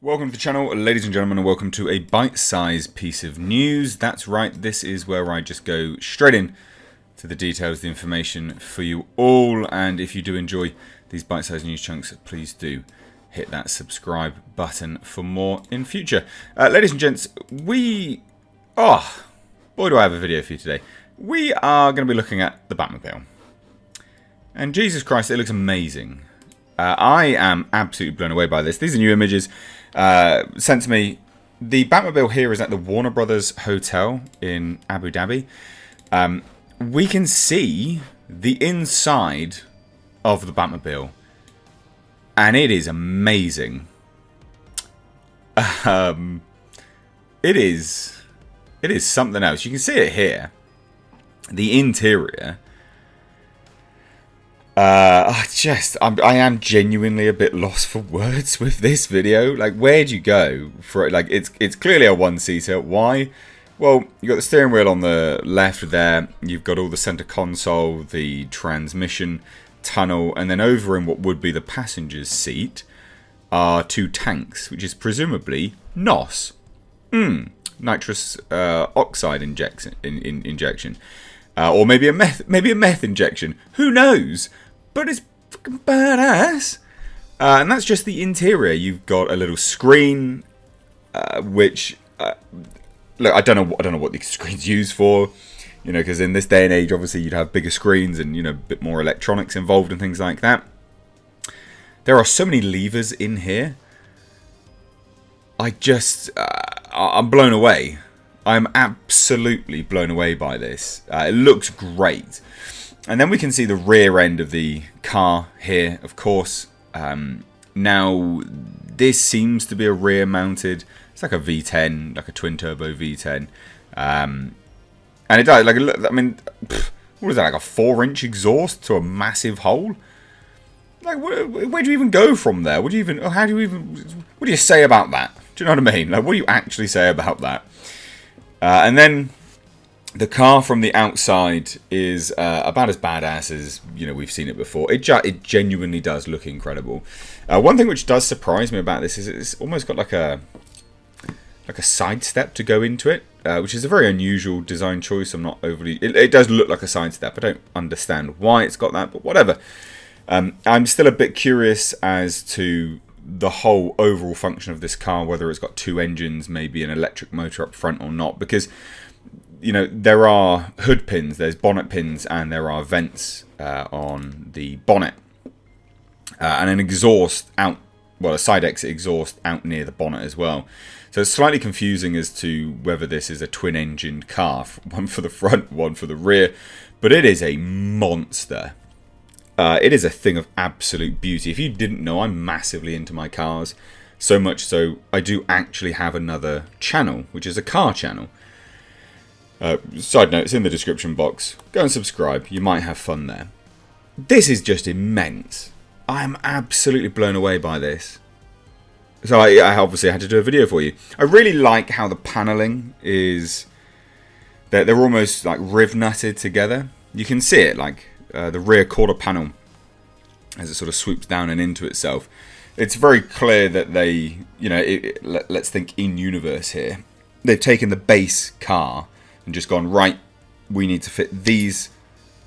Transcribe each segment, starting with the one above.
Welcome to the channel, ladies and gentlemen, and welcome to a bite-sized piece of news. That's right, this is where I just go straight in to the details, the information for you all. And if you do enjoy these bite-sized news chunks, please do hit that subscribe button for more in future. Ladies and gents, boy do I have a video for you today. We are going to be looking at the Batmobile. And Jesus Christ, it looks amazing. I am absolutely blown away by this. These are new images sent to me. The Batmobile here is at the Warner Brothers Hotel in Abu Dhabi. We can see the inside of the Batmobile, and it is amazing. It is something else. You can see it here. The interior. I am genuinely a bit lost for words with this video. Like, where'd you go for it? Like, it's clearly a one-seater. Why? Well, you got the steering wheel on the left there. You've got all the center console, the transmission tunnel, and then over in what would be the passenger's seat are two tanks, which is presumably NOS, nitrous oxide injection, or maybe a meth injection. Who knows? But it's fucking badass. And that's just the interior. You've got a little screen, which look, I don't know what the screen's used for, you know, because in this day and age, obviously, you'd have bigger screens and, you know, a bit more electronics involved and things like that. There are so many levers in here. I'm blown away. I'm absolutely blown away by this. It looks great. And then we can see the rear end of the car here, of course. Now, this seems to be a rear mounted. It's like a V10, like a twin turbo V10. And it does, like, I mean, what is that, like a 4-inch exhaust to a massive hole? Like, where do you even go from there? What do you say about that? Do you know what I mean? Like, what do you actually say about that? And then the car from the outside is about as badass as, you know, we've seen it before. It genuinely does look incredible. One thing which does surprise me about this is it's almost got like a side step to go into it, which is a very unusual design choice. I'm not overly. It does look like a side step. I don't understand why it's got that, but whatever. I'm still a bit curious as to the whole overall function of this car, whether it's got two engines, maybe an electric motor up front or not, because, you know, there are hood pins, there's bonnet pins, and there are vents on the bonnet, and an exhaust out, well, a side exit exhaust out near the bonnet as well. So it's slightly confusing as to whether this is a twin-engined car, one for the front, one for the rear, but it is a monster. It is a thing of absolute beauty. If you didn't know, I'm massively into my cars. So much so, I do actually have another channel, which is a car channel. Side note, it's in the description box. Go and subscribe. You might have fun there. This is just immense. I am absolutely blown away by this. So I obviously had to do a video for you. I really like how the paneling is. They're almost like riv-nutted together. You can see it, like the rear quarter panel as it sort of swoops down and into itself. It's very clear that they, you know, let's think in universe here. They've taken the base car and just gone, right, we need to fit these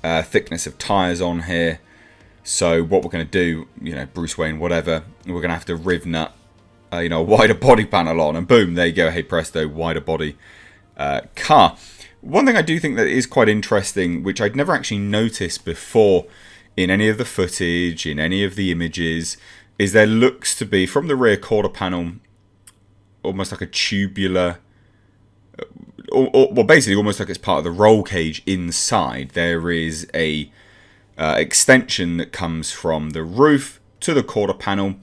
thickness of tyres on here. So what we're going to do, you know, Bruce Wayne, whatever, we're going to have to riv nut, you know, a wider body panel on, and boom, there you go, hey presto, wider body car. One thing I do think that is quite interesting, which I'd never actually noticed before in any of the footage, in any of the images, is there looks to be, from the rear quarter panel, almost like a tubular, well, basically almost like it's part of the roll cage inside. There is a extension that comes from the roof to the quarter panel,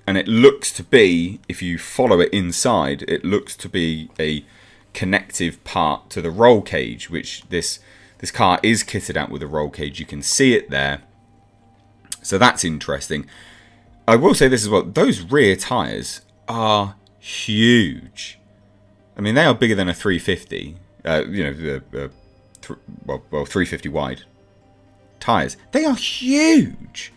and it looks to be, if you follow it inside, it looks to be a connective part to the roll cage, which this car is kitted out with a roll cage. You can see it there, so that's interesting. I will say this as well, those rear tyres are huge. I mean, they are bigger than a 350, you know, well, 350 wide tyres. They are huge.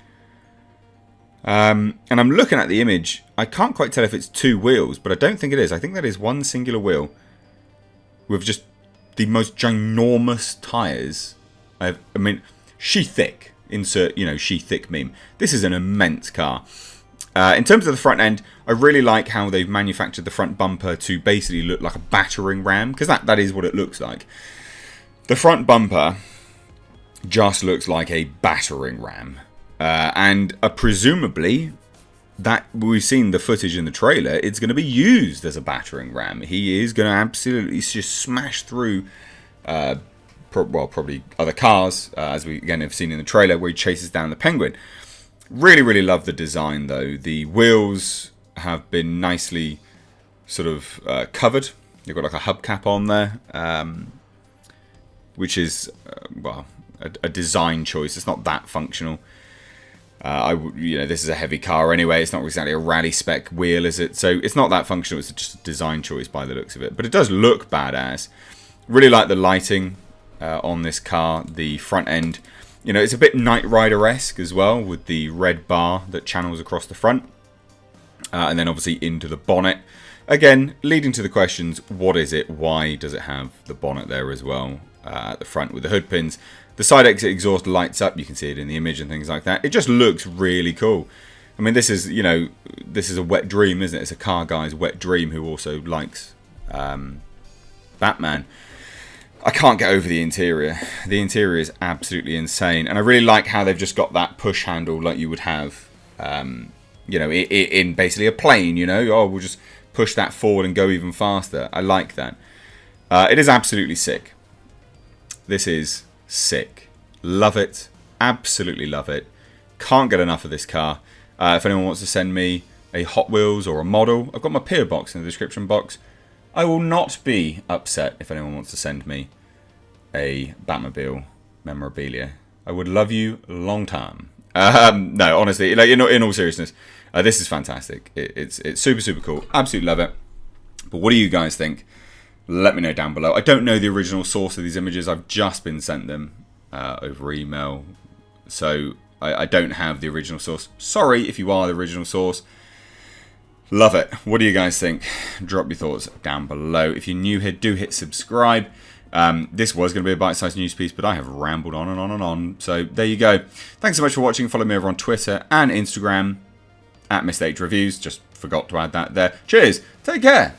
And I'm looking at the image. I can't quite tell if it's 2 wheels, but I don't think it is. I think that is one singular wheel with just the most ginormous tyres. I mean, she thick. Insert, she thick meme. This is an immense car. In terms of the front end, I really like how they've manufactured the front bumper to basically look like a battering ram, because that is what it looks like. The front bumper just looks like a battering ram. And presumably, that we've seen the footage in the trailer, it's going to be used as a battering ram. He is going to absolutely just smash through, probably other cars, as we again have seen in the trailer, where he chases down the Penguin. Really, really love the design, though. The wheels have been nicely sort of covered. They've got like a hubcap on there, which is, a design choice. It's not that functional. This is a heavy car anyway. It's not exactly a rally spec wheel, is it? So it's not that functional. It's just a design choice by the looks of it. But it does look badass. Really like the lighting on this car. The front end, it's a bit Knight Rider-esque as well, with the red bar that channels across the front. And then obviously into the bonnet. Again, leading to the questions, what is it? Why does it have the bonnet there as well at the front with the hood pins? The side exit exhaust lights up. You can see it in the image and things like that. It just looks really cool. I mean, this is, this is a wet dream, isn't it? It's a car guy's wet dream who also likes Batman. I can't get over the interior. The interior is absolutely insane. And I really like how they've just got that push handle like you would have, in basically a plane, Oh, we'll just push that forward and go even faster. I like that. It is absolutely sick. This is sick. Love it. Absolutely love it. Can't get enough of this car. If anyone wants to send me a Hot Wheels or a model, I've got my PO box in the description box. I will not be upset if anyone wants to send me a Batmobile memorabilia. I would love you long time. No, honestly, in all seriousness, this is fantastic. It's super, super cool. Absolutely love it. But what do you guys think? Let me know down below. I don't know the original source of these images. I've just been sent them over email. So I don't have the original source. Sorry if you are the original source. Love it. What do you guys think? Drop your thoughts down below. If you're new here, do hit subscribe. This was going to be a bite-sized news piece, but I have rambled on and on and on. So there you go. Thanks so much for watching. Follow me over on Twitter and Instagram at Mr. H Reviews. Just forgot to add that there. Cheers. Take care.